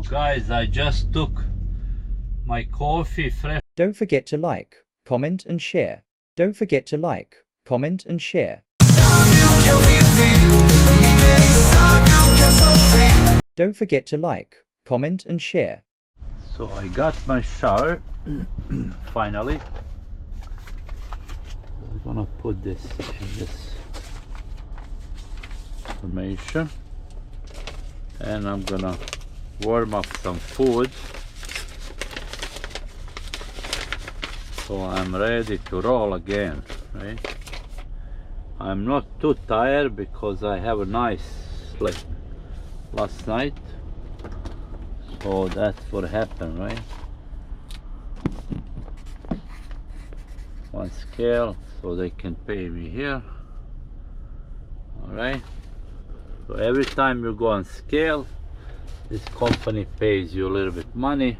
So guys, I just took my coffee fresh. Don't forget to like, comment and share. Don't forget to like, comment and share. Don't forget to like, comment and share. So I got my shower finally. I'm gonna put this in this formation and I'm gonna warm up some food so I'm ready to roll again, right? I'm not too tired because I have a nice sleep last night, so that's what happened, right? One scale so they can pay me here. All right, so every time you go on scale, this company pays you a little bit money.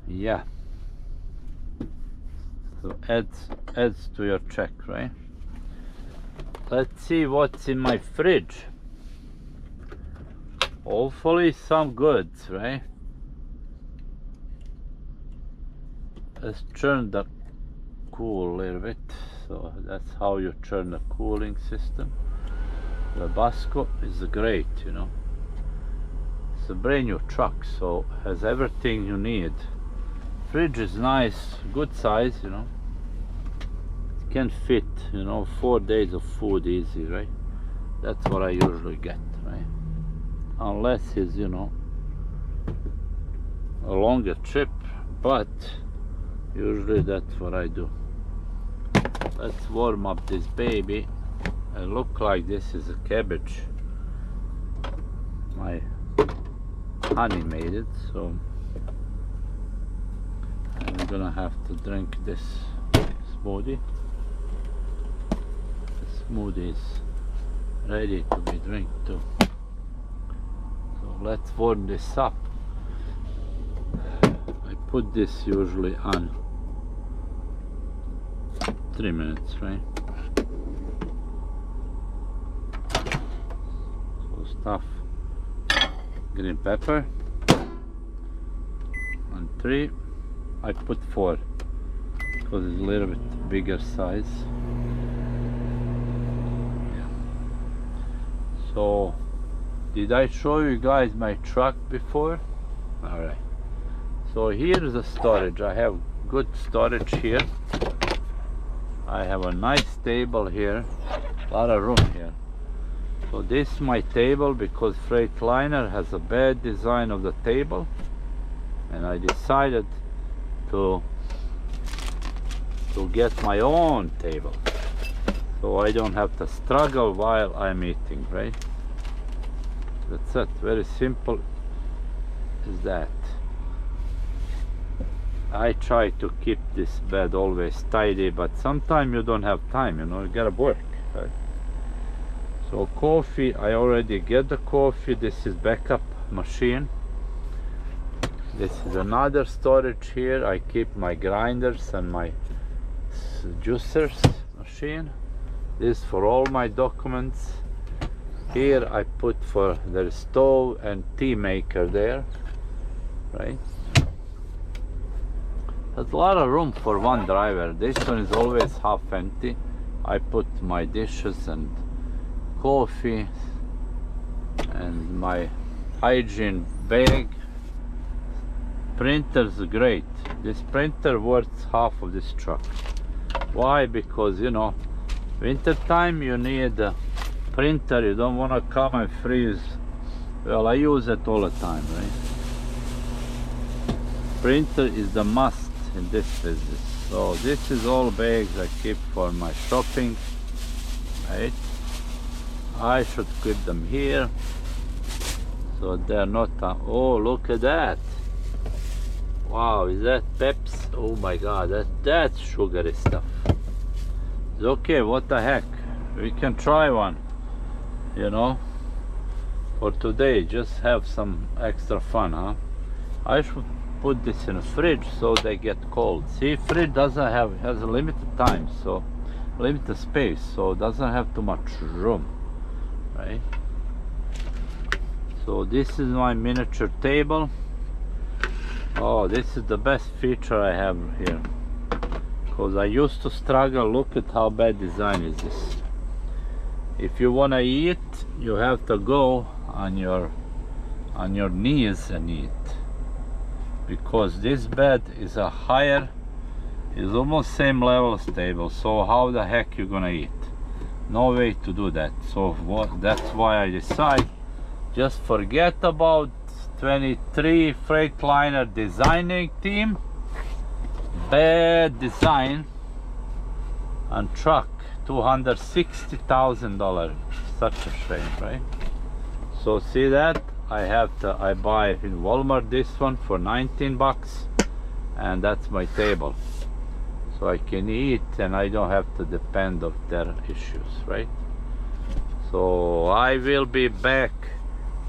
Yeah, so adds to your check, right? Let's see what's in my fridge. Hopefully some goods, right? Let's turn the cool a little bit. So that's how you turn the cooling system. The Basco is great, you know. It's a brand new truck, so has everything you need. Fridge is nice, good size, you know. It can fit, you know, 4 days of food easy, right? That's what I usually get, right? Unless it's, you know, a longer trip, but usually that's what I do. Let's warm up this baby. It looks like this is a cabbage. My honey made it, so I'm gonna have to drink this smoothie. The smoothie is ready to be drunk too. So let's warm this up. I put this usually on 3 minutes, right? So stuff green pepper on 3. I put 4 because it's a little bit bigger size. Yeah. So did I show you guys my truck before? All right, so here's the storage. I have good storage here. I have a nice table here, a lot of room here. So this is my table because Freightliner has a bad design of the table, and I decided to get my own table so I don't have to struggle while I'm eating, right? That's it, very simple is that. I try to keep this bed always tidy, but sometimes you don't have time, you know, you gotta work, right? So coffee, I already get the coffee. This is backup machine. This is another storage here. I keep my grinders and my juicers machine. This for all my documents. Here I put for the stove and tea maker there, right? There's a lot of room for one driver. This one is always half empty. I put my dishes and coffee and my hygiene bag. Printer's great. This printer worth half of this truck. Why? Because, you know, winter time you need a printer. You don't want to come and freeze. Well, I use it all the time, right? Printer is the must in this business. So this is all bags I keep for my shopping, right? I should keep them here so they're not oh, look at that. Wow, is that Peps? Oh my god, that's sugary stuff. It's okay, what the heck, we can try one, you know, for today. Just have some extra fun, huh? I should put this in a fridge so they get cold. See, fridge has a limited time, so limited space, so doesn't have too much room, right? So this is my miniature table. Oh, this is the best feature I have here, because I used to struggle. Look at how bad design is this. If you want to eat, you have to go on your knees and eat, because this bed is a higher, is almost same level as table. So how the heck you gonna eat? No way to do that. So that's why I decide just forget about 23 Freightliner designing team, bad design, and truck $260,000. Such a shame, right? So see that I buy in Walmart this one for 19 bucks, and that's my table, so I can eat and I don't have to depend on their issues, right? So I will be back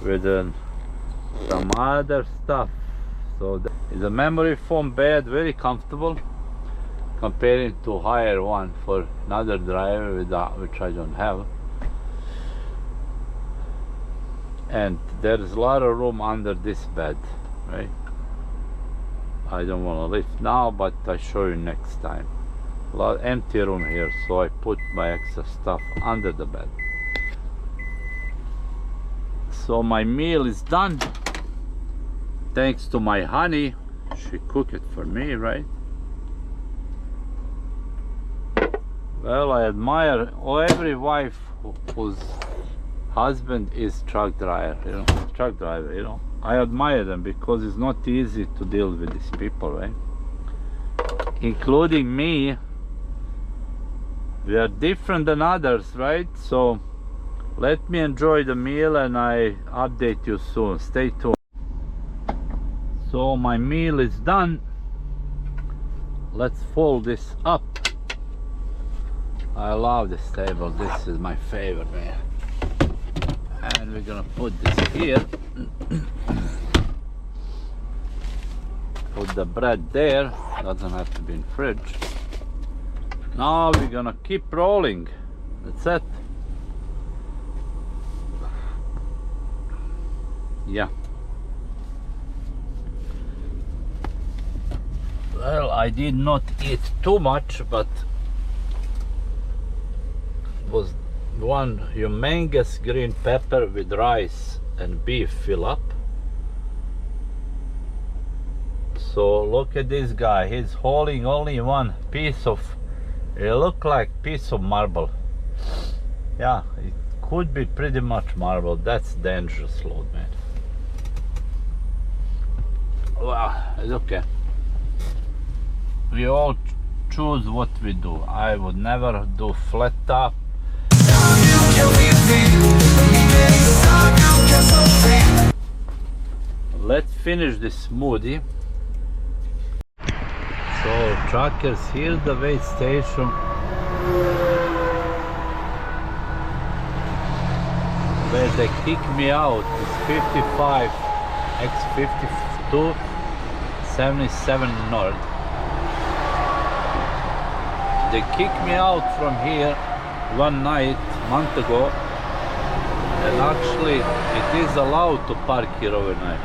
with some other stuff. So the memory foam bed, very comfortable comparing to higher one for another driver which I don't have. And there's a lot of room under this bed, right? I don't want to lift now, but I show you next time. A lot empty room here, so I put my extra stuff under the bed. So my meal is done. Thanks to my honey, she cooked it for me, right? Well, I admire every wife whose husband is truck driver, you know. I admire them, because it's not easy to deal with these people, right? Including me. We are different than others, right? So let me enjoy the meal and I update you soon. Stay tuned. So my meal is done. Let's fold this up. I love this table. This is my favorite, man. And we're gonna put this here. Put the bread there. Doesn't have to be in fridge. Now we're gonna keep rolling. That's it. Yeah. Well, I did not eat too much, but was one humongous green pepper with rice and beef fill up. So look at this guy, he's holding only one piece of, it look like piece of marble. Yeah, it could be pretty much marble. That's dangerous load, man. Well, it's okay. We all choose what we do. I would never do flat top. Let's finish this smoothie. So truckers, here's the weigh station. Where they kick me out is 55 x 52 77 north. They kicked me out from here one night, month ago, and actually it is allowed to park here overnight.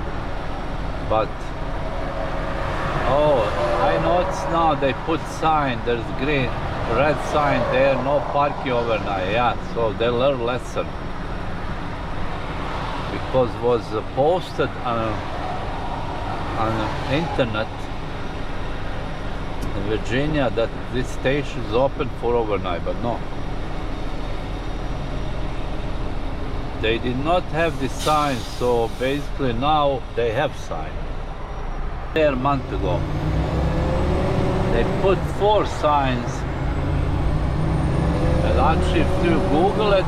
But oh, I noticed now they put sign, there's green, red sign there, no parking overnight. Yeah, so they learn lesson. Because was posted on internet in Virginia that this station is open for overnight, but no. They did not have the sign, so basically now they have sign. There a month ago, they put 4 signs, and actually if you Google it,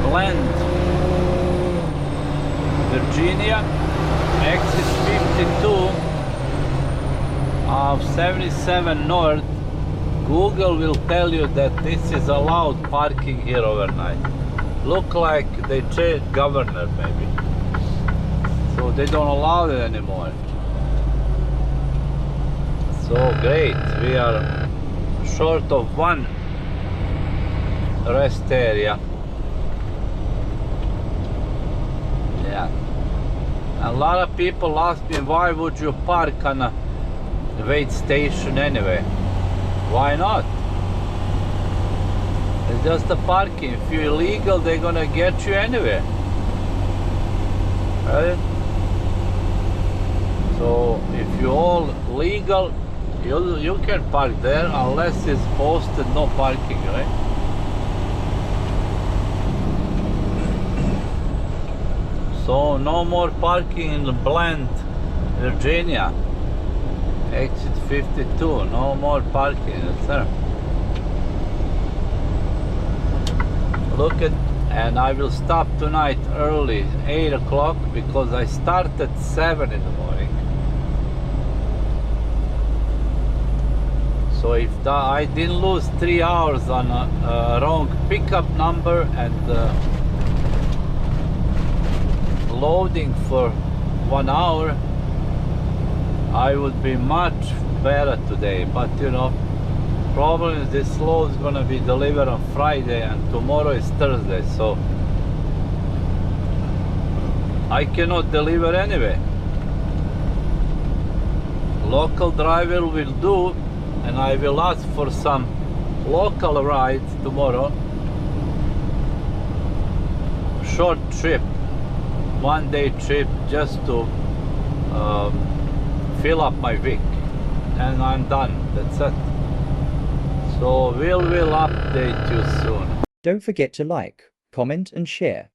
Blend, Virginia, exit 52 of 77 North, Google will tell you that this is allowed parking here overnight. Look like they changed governor maybe. So they don't allow it anymore. So great, we are short of one rest area. Yeah. A lot of people ask me, why would you park on a wait station anyway? Why not? It's just a parking. If you're illegal, they're gonna get you anyway. Right? So if you're all legal, you can park there unless it's posted no parking, right? So no more parking in Bland, Virginia. Exit 52, no more parking, yes sir. Look at, and I will stop tonight early, 8 o'clock, because I start at 7 in the morning. So if I didn't lose 3 hours on a wrong pickup number and loading for 1 hour, I would be much better today. But you know, problem is this load is gonna be delivered on Friday and tomorrow is Thursday, so I cannot deliver anyway. Local driver will do, and I will ask for some local rides tomorrow. Short trip, 1 day trip, just to fill up my week, and I'm done. That's it. So we'll update you soon. Don't forget to like, comment and share.